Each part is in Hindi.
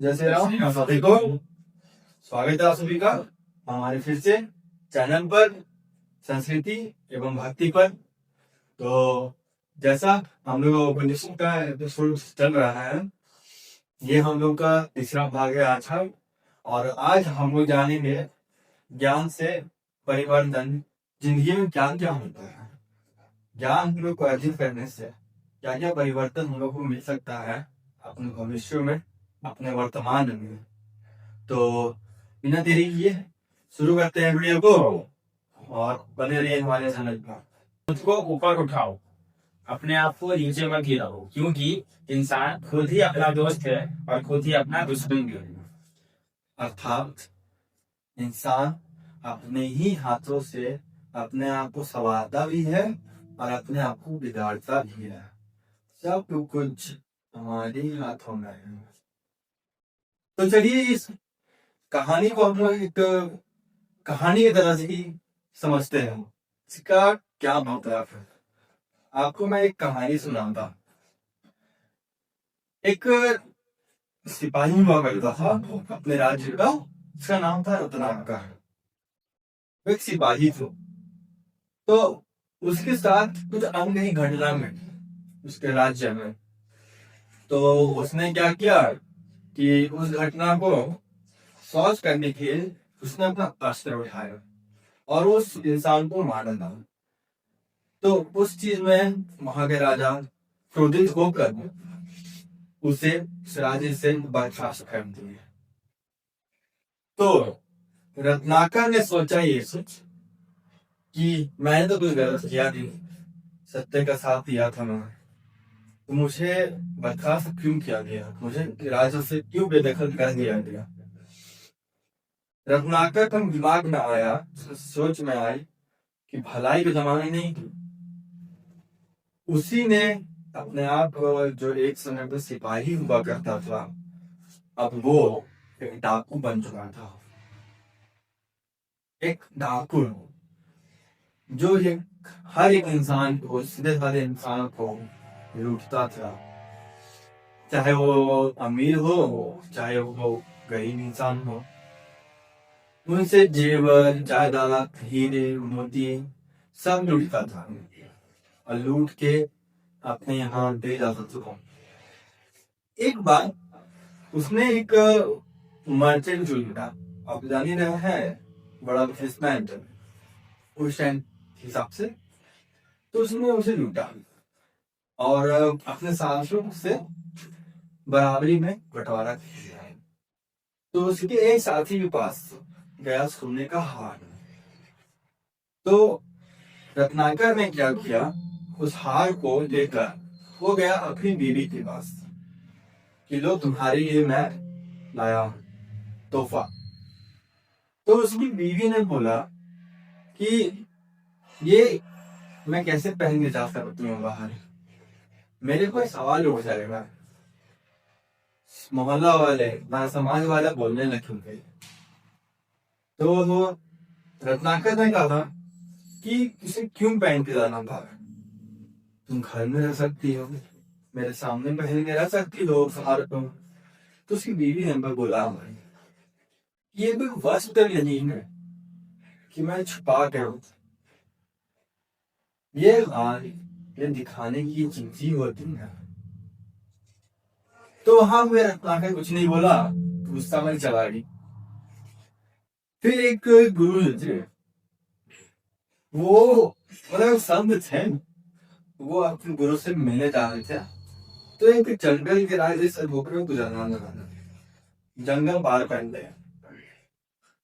जैसे राम सभी को स्वागत है आप सभी का हमारे फिर से चैनल पर संस्कृति एवं भक्ति पर। तो जैसा हम लोग उपनिषद का एपिसोड चल रहा है, ये हम लोग का तीसरा भाग है आज का। और आज हम लोग जानेंगे ज्ञान से परिवर्तन, जिंदगी में क्या क्या होता है, ज्ञान हम लोग को अर्जित करने से क्या क्या परिवर्तन हम लोग को मिल सकता है अपने भविष्य में, अपने वर्तमान में। तो बिना देरी किए शुरू करते हैं वीडियो को और बने रहिए हमारे चैनल पर। खुद को ऊपर उठाओ, अपने आप को नीचे मत गिराओ, क्योंकि इंसान खुद ही अपना दोस्त है और खुद ही अपना दुश्मन भी है। अर्थात इंसान अपने ही हाथों से अपने आप को संवारता भी है और अपने आप को बिगाड़ता भी है। सब कुछ हमारे ही हाथों में है। तो चलिए इस कहानी को हम लोग एक कहानी की तरह से ही समझते हैं। इसका क्या मतलब है, आपको मैं एक कहानी सुनाता। एक सिपाही हुआ करता था अपने राज्य का, उसका नाम था रत्नाकर। वो एक सिपाही था, तो उसके साथ कुछ अनगढ़ी घटना घटी उसके राज्य में। तो उसने क्या किया कि उस घटना को सॉल्व करने के लिए उसने अपना अस्त्र उठाया और उस इंसान को मार डाला। तो उस चीज में वहां के राजा क्रोधित होकर उसे उस राज्य से बर्खास्त कर दिए। तो रत्नाकर ने सोचा ये सोच कि मैंने तो कुछ गलत किया नहीं, सत्य का साथ दिया था मैं, तो मुझे बर्खास्त क्यों किया गया, मुझे राज्य से क्यों बेदखल कर दिया गया। रत्नाकर का दिमाग में आया, सोच में आई कि भलाई के जमाने नहीं थी। उसी ने अपने आप को, जो एक समय पर सिपाही हुआ करता था, अब वो एक डाकू बन चुका था। एक डाकू जो हर एक इंसान को, सीधे साधे इंसान को लूटता था, चाहे वो अमीर हो चाहे वो गरीब इंसान हो। उनसे जेवर, जायदाद, हीरे मोती सब लूटता था और लूट के अपने यहाँ दे जाता था। एक बार उसने एक मर्चेंट जो लूटा, आप जान ही रहे हैं, बड़ा बिजनेसमैन उस टाइम हिसाब से, तो उसने उसे लूटा और अपने साथियों से बराबरी में बंटवारा किया। तो उसके एक साथी के पास गया सोने का हार। तो रत्नाकर ने क्या किया, उस हार को लेकर वो गया अपनी बीवी के पास कि लो तुम्हारे लिए मैं लाया तोहफा। तो उसकी बीवी ने बोला कि ये मैं कैसे पहन के जा सकती हूँ बाहर, मेरे को सवाल उठ जाएगा, मोहल्ला वाले ना समाज वाले बोलने लगेंगे। तो वो रत्नाकर ने कहा कि इसे क्यों पहन के जाना बाहर, तुम घर में रह सकती हो, मेरे सामने पहन के रह सकती हो बाहर को। तो उसकी बीवी ने बोला ये कोई वस्त्र नहीं है कि मैं छुपा के हूं, ये हार ये दिखाने की चीज होती है। तो वहां में रत्नाकर कुछ नहीं बोला, गुस्सा में चला गई। फिर एक गुरु थे, वो मतलब संत थे, वो अपने गुरु से मिलने जा रहे थे। तो एक जंगल के रास्ते से होकर गुजरना लगा, जंगल पार कर लिया।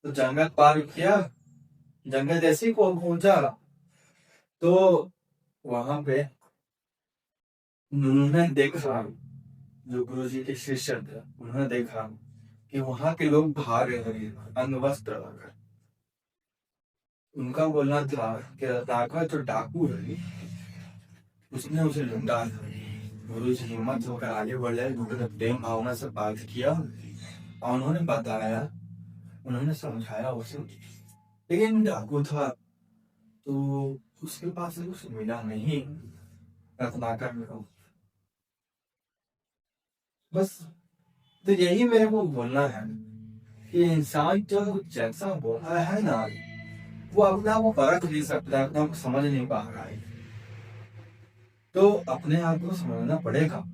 तो जंगल पार किया, जंगल जैसे ही पहुंचा तो वहां पे उन्होंने देखा, जो गुरु जी के शिष्य थे उन्होंने देखा कि वहां के लोग भाग रहे हैं अंगवस्त्र लगाकर। उनका बोलना था कि रत्नाकर जो डाकू है उसने उसे लूटा। गुरु जी हिम्मत होकर आगे बढ़े, उन्होंने प्रेम भावना से बात किया और उन्होंने बताया, उन्होंने समझाया उसे। लेकिन डाकू था तो उसके पास कुछ मिला नहीं रत्नाकर को। बस तो यही मेरे को बोलना है कि इंसान जब जैसा बोल रहा है ना, वो अपने आप को परख नहीं सकता, अपने आप को समझ नहीं पा रहा है, तो अपने आप को समझना पड़ेगा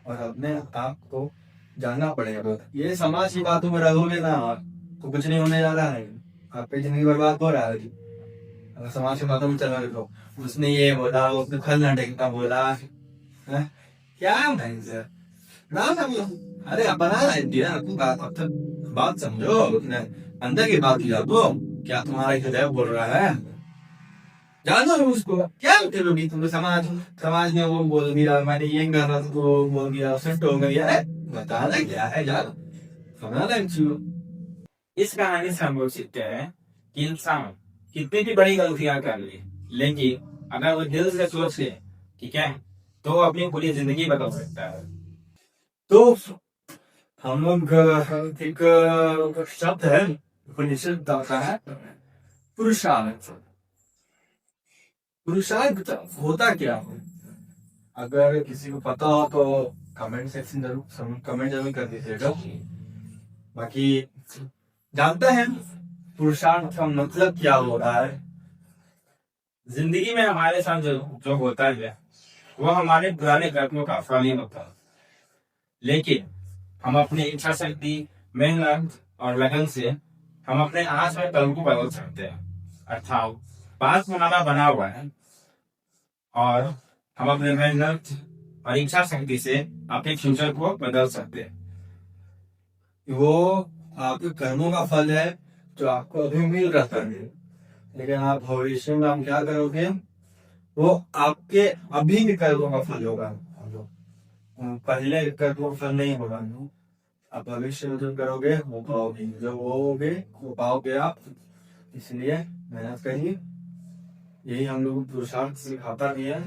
और अपने आप को जानना पड़ेगा। ये समाज की बातों में रहोगे ना तो कुछ नहीं होने जा रहा है, आपकी जिंदगी बर्बाद हो रहा है। अगर समाज की बातों में चल रहे तो उसने ये बोला, उसने खलना टेकना बोला है? क्या है सर ना समझो। अरे अपना दिया तू बात समझो, उसने अंदर की बात किया तो क्या तुम्हारा हृदय बोल रहा है, जानो उसको क्या करोगी तुम। समाज समाज ने वो बोल दिया, मैंने ये कर रहा था तो वो बोल दिया, सेट हो गई है, बताना क्या है यार, समझना चाहिए। इस कहानी से हम लोग सीखते हैं कि इंसान कितनी भी बड़ी गलतियां कर ले, लेकिन अगर वो दिल से सोच ले, ठीक है, तो वो अपनी पूरी जिंदगी बदल सकता है। तो हम लोग एक शब्द है उपनिषद बताता है पुरुषार्थ। पुरुषार्थ होता क्या है, अगर किसी को पता हो तो कमेंट सेक्शन जरूर कमेंट जरूर कर दीजिएगा। बाकी जानते हैं पुरुषार्थ का मतलब क्या हो रहा है। जिंदगी में हमारे साथ जो होता है वो हमारे पुराने कर्मों का फल नहीं होता, लेकिन हम अपनी इच्छा शक्ति, मेहनत और लगन से हम अपने आज में कल को बदल सकते हैं। अर्थात पास हमारा बना हुआ है और हम अपने मेहनत और इच्छा शक्ति से अपने फ्यूचर को बदल सकते हैं। वो आपके कर्मों का फल है जो आपको अभी मिल रहा है, लेकिन आप भविष्य में आप क्या करोगे वो आपके अभी के कर्मों का फल होगा, पहले कर्मों का फल नहीं होगा। आप भविष्य में जो करोगे वो पाओगे, जो होगे वो पाओगे आप। इसलिए मेहनत करिए, यही हम लोग पुरुषार्थ सिखाता भी है,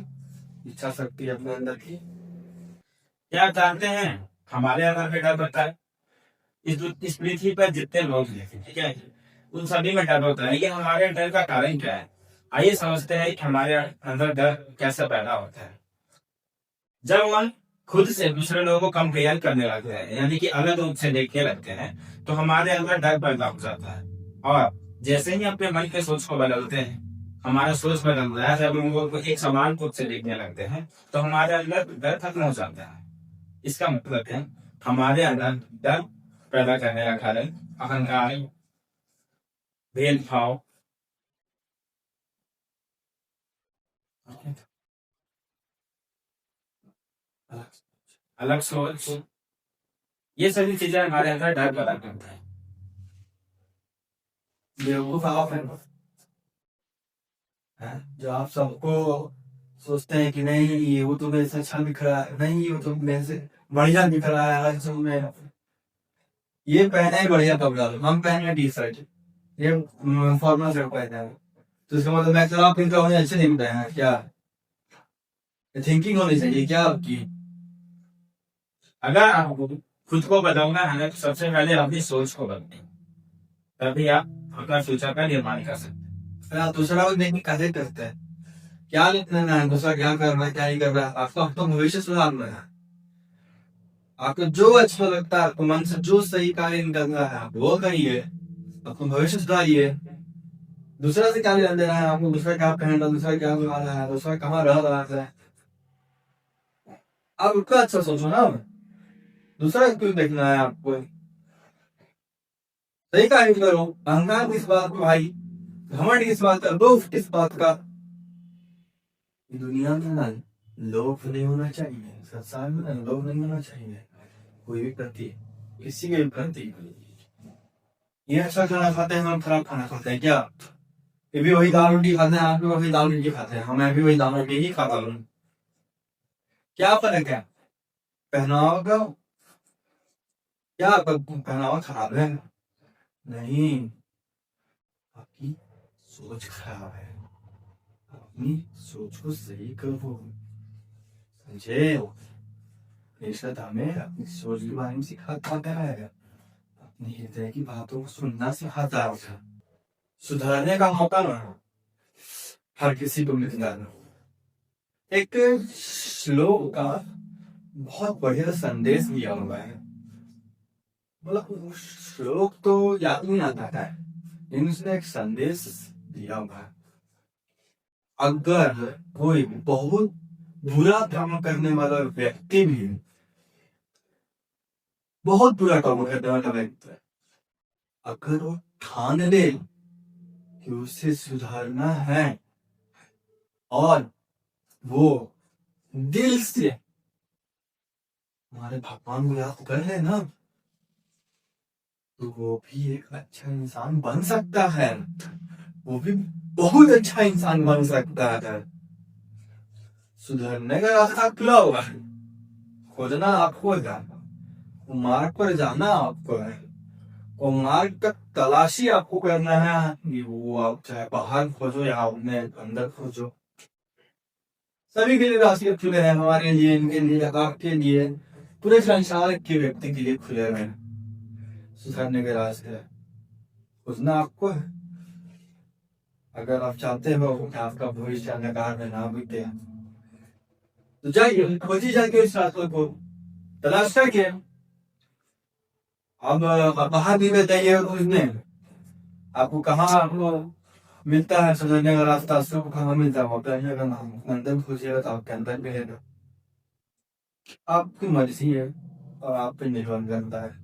इच्छा शक्ति अपने अंदर की। क्या जानते हैं हमारे अंदर में डर होता है, इस पृथ्वी पर जितने लोग हैं, ठीक है, उन सभी में डर होता है, लेकिन हमारे डर का कारण क्या है? आइए समझते हैं कि हमारे अंदर डर कैसे पैदा होता है। जब हम खुद से दूसरे लोगों को कंपेयर करने लगते हैं, यानी कि अलग रूप से देखने लगते हैं, तो हमारे अंदर डर पैदा हो जाता है। और जैसे ही अपने मन के सोच को बदलते हैं, हमारा सोच बदलता है, जब हम लोगों को एक समान रूप से देखने लगते हैं, तो हमारे अंदर डर खत्म हो जाता है। इसका मतलब है हमारे अंदर डर पैदा करने का कारण अहंकार, भेदभाव, अलग सोच, ये सभी चीजें हमारे अंदर डर पैदा करता है। बेवकूफ आप हैं जो आप सबको सोचते हैं कि नहीं ये वो तो मेरे से अच्छा दिख रहा है, नहीं ये तो मेरे से बढ़िया दिख रहा है, आज जो मैं ये पहना है बढ़िया कपड़ा, हम पहने टी शर्ट, ये फॉर्मल शर्ट पहना है, तो इसका मतलब मैं चला फिर होने अच्छे नहीं बताया क्या, थिंकिंग होनी चाहिए क्या आपकी। अगर आपको खुद को बदलना है तो सबसे पहले अपनी सोच को बदलें, तभी आप अपना फ्यूचर का निर्माण कर सकते हैं। अरे आप दूसरा को देखने कैसे करते हैं, क्या लेना है दूसरा क्या कर रहा है क्या नहीं कर रहा है, आपको अपना भविष्य सुधारना है। आपको जो अच्छा लगता है, आपको मन से जो सही कार्य करना है आप वो करिए, अपना भविष्य सुधारिए। दूसरा से क्या लेना देना है आपको, दूसरा क्या पहन रहा है, दूसरा क्या खा रहा है, दूसरा कहाँ रह रहा है, आप उसका अच्छा सोचो ना, दूसरा क्यों देखना है आपको, सही कार्य करो। अहंकार किस बात का भाई, घमंड किस बात का, लोभ किस बात का। दुनिया में ना लोभ नहीं होना चाहिए, संसार में ना लोभ नहीं होना चाहिए कोई भी प्रति, किसी के भी प्रति। ये अच्छा खाना खाते हैं, हम खराब खाना खाते हैं क्या, ये भी वही दाल रोटी खाते हैं, आप भी वही दाल रोटी खाते हैं, मैं भी वही दाल रोटी ही खाता हूँ, क्या फर्क है पहनावा का, क्या पहनावा खराब है, नहीं आपकी सोच खराब है, अपनी सोच को सही करो, समझे। निषद हमें अपनी सोच के बारे में सिखाता है, अपने हृदय की बातों को सुनना सिखाता है, सुधारने का मौका ना हर किसी को मिलता है। एक श्लोक का बहुत बढ़िया संदेश दिया हुआ है, मतलब वो श्लोक तो याद नहीं आता है, लेकिन उसने एक संदेश दिया हुआ है। अगर कोई बहुत बुरा काम करने वाला व्यक्ति भी, बहुत बुरा काम करने वाला व्यक्ति, अगर वो ठान ले कि उसे सुधारना है और वो दिल से हमारे भगवान को याद कर ले ना, तो वो भी एक अच्छा इंसान बन सकता है, वो भी बहुत अच्छा इंसान बन सकता है। सुधरने का रास्ता खुला हुआ है, खोजना आपको है, वो मार्ग पर जाना आपको है, वो मार्ग का तलाशी आपको करना है। कि वो आप चाहे बाहर खोजो या अपने अंदर खोजो, सभी के लिए रास्ते खुले हैं, हमारे लिए, इनके लिए, आपके लिए, पूरे संसार के व्यक्ति के लिए खुले हुए हैं। सुधरने के रास्ते खोजना आपको है। अगर आप चाहते हो कि आपका भविष्य अंधकार में ना बीते, तो जाइए, खोजी जाके इस रास्ते को, तलाश करके। अब बाहर भी बताइए खोजने, आपको कहाँ आपको मिलता है सुधरने का रास्ता, सुख कहाँ मिलता है, अगर अंदर खोजिएगा तो आपके अंदर मिलेगा। आपकी मर्जी है और आप पे निर्भर करता है।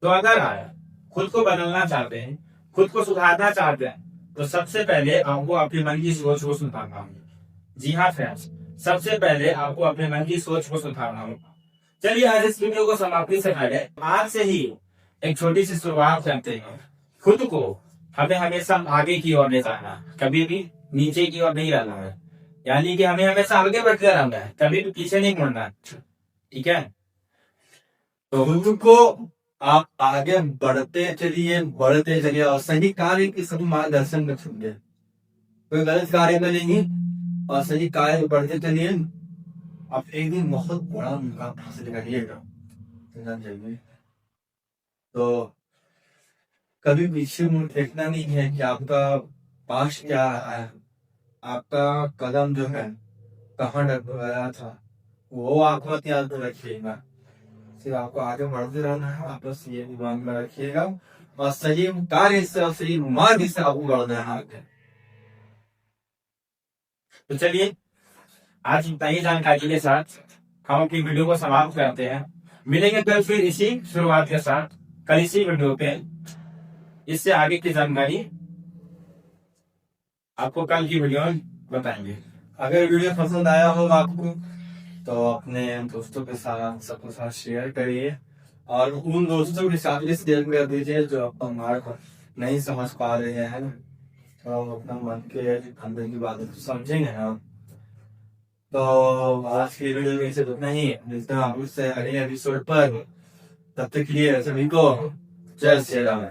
तो अगर आप खुद को बदलना चाहते हैं, खुद को सुधारना चाहते हैं, तो सबसे पहले आपको अपने मन की सोच को सुधारना होगा। जी हाँ फ्रेंड्स, सबसे पहले आपको अपने मन की सोच को सुधारना होगा। चलिए आज इस वीडियो को समाप्ति से पहले आज से ही एक छोटी सी शुरुआत करते हैं। खुद को हमें हमेशा आगे की ओर ले जाना, कभी भी नीचे की ओर नहीं रहना है। यानी कि हमें हमेशा आगे बढ़ते रहना है, कभी भी पीछे नहीं मुड़ना। ठीक है, तो खुद को आप आगे बढ़ते चलिए और सही कार्य की सभी मार्गदर्शन में चुनिए, कोई गलत कार्य में नहीं, और सही कार्य बढ़ते चलिए, आप एक दिन बहुत बड़ा मुकाम हासिल करिएगा। चाहिए तो कभी पीछे मुड़ देखना नहीं है कि आपका पास क्या है, आपका कदम जो है कहाँ डगमगाया था, वो आप मत याद रखिएगा। सिर्फ आपको आगे बढ़ते रहना है, आप बस ये दिमाग में रखिएगा, और सही कार्य से और सही मार्ग से आपको बढ़ना है आगे। तो चलिए आज नई जानकारी के साथ हम अपनी वीडियो को समाप्त करते हैं। मिलेंगे कल फिर इसी शुरुआत के साथ, कल इसी वीडियो पे इससे आगे की जानकारी आपको कल की वीडियो में बताएंगे। अगर वीडियो पसंद आया हो आपको तो अपने दोस्तों के साथ सबके साथ शेयर करिए, और उन दोस्तों के साथ भी शेयर कर दीजिए जो अपना मार्ग नहीं समझ पा रहे हैं, तो अपना मन के अंदर की बातों को समझेंगे हम। तो आज की वीडियो में से इतना ही, मिलते हैं आपसे अगले एपिसोड पर। तब तक के लिए सभी को जय श्री राम।